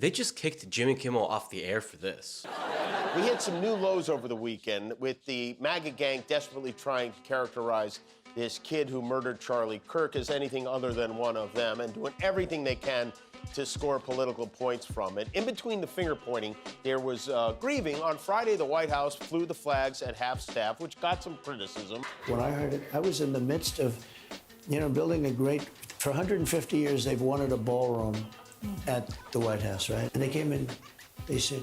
They just kicked Jimmy Kimmel off the air for this. We hit some new lows over the weekend with the MAGA gang desperately trying to characterize this kid who murdered Charlie Kirk as anything other than one of them and doing everything they can to score political points from it. In between the finger pointing, there was grieving. On Friday, the White House flew the flags at half-staff, which got some criticism. When I heard it, I was in the midst of, building a great, for 150 years, they've wanted a ballroom at the White House, right? And they came in, they said,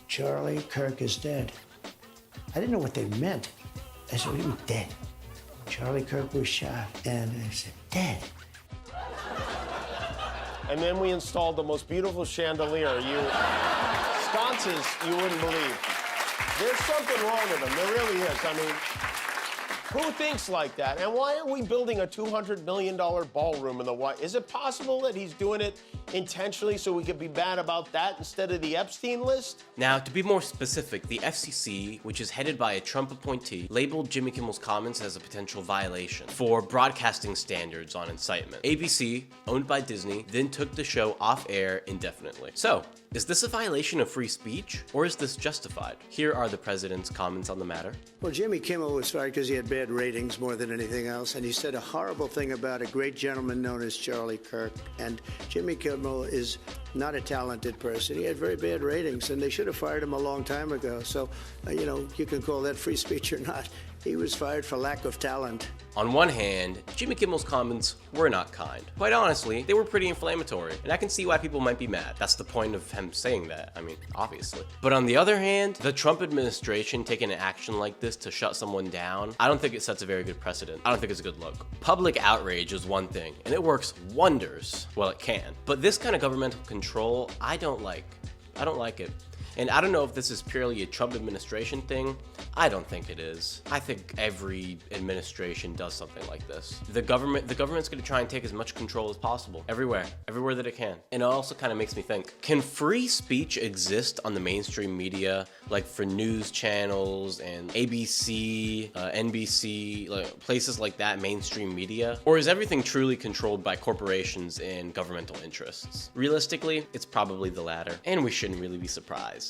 Charlie Kirk is dead. I didn't know what they meant. I said, what do you mean dead? Charlie Kirk was shot. And I said, dead. And then we installed the most beautiful chandelier, sconces you wouldn't believe. There's something wrong with them, there really is. I mean, who thinks like that? And why are we building a $200 million ballroom in the White? Is it possible that he's doing it intentionally so we could be bad about that instead of the Epstein list? Now, to be more specific, the FCC, which is headed by a Trump appointee, labeled Jimmy Kimmel's comments as a potential violation for broadcasting standards on incitement. ABC, owned by Disney, then took the show off air indefinitely. So, is this a violation of free speech, or is this justified? Here are the president's comments on the matter. Well, Jimmy Kimmel was fired because he had bad ratings more than anything else, and he said a horrible thing about a great gentleman known as Charlie Kirk. And Jimmy Kimmel is not a talented person. He had very bad ratings, and they should have fired him a long time ago. So, you can call that free speech or not. He was fired for lack of talent. On one hand, Jimmy Kimmel's comments were not kind. Quite honestly, they were pretty inflammatory, and I can see why people might be mad. That's the point of him saying that, obviously. But on the other hand, the Trump administration taking an action like this to shut someone down, I don't think it sets a very good precedent. I don't think it's a good look. Public outrage is one thing, and it works wonders. Well, it can. But this kind of governmental control, I don't like. I don't like it. And I don't know if this is purely a Trump administration thing. I don't think it is. I think every administration does something like this. The government's gonna try and take as much control as possible, everywhere that it can. And it also kind of makes me think, can free speech exist on the mainstream media, like for news channels and ABC, NBC, like places like that, mainstream media? Or is everything truly controlled by corporations and governmental interests? Realistically, it's probably the latter, and we shouldn't really be surprised.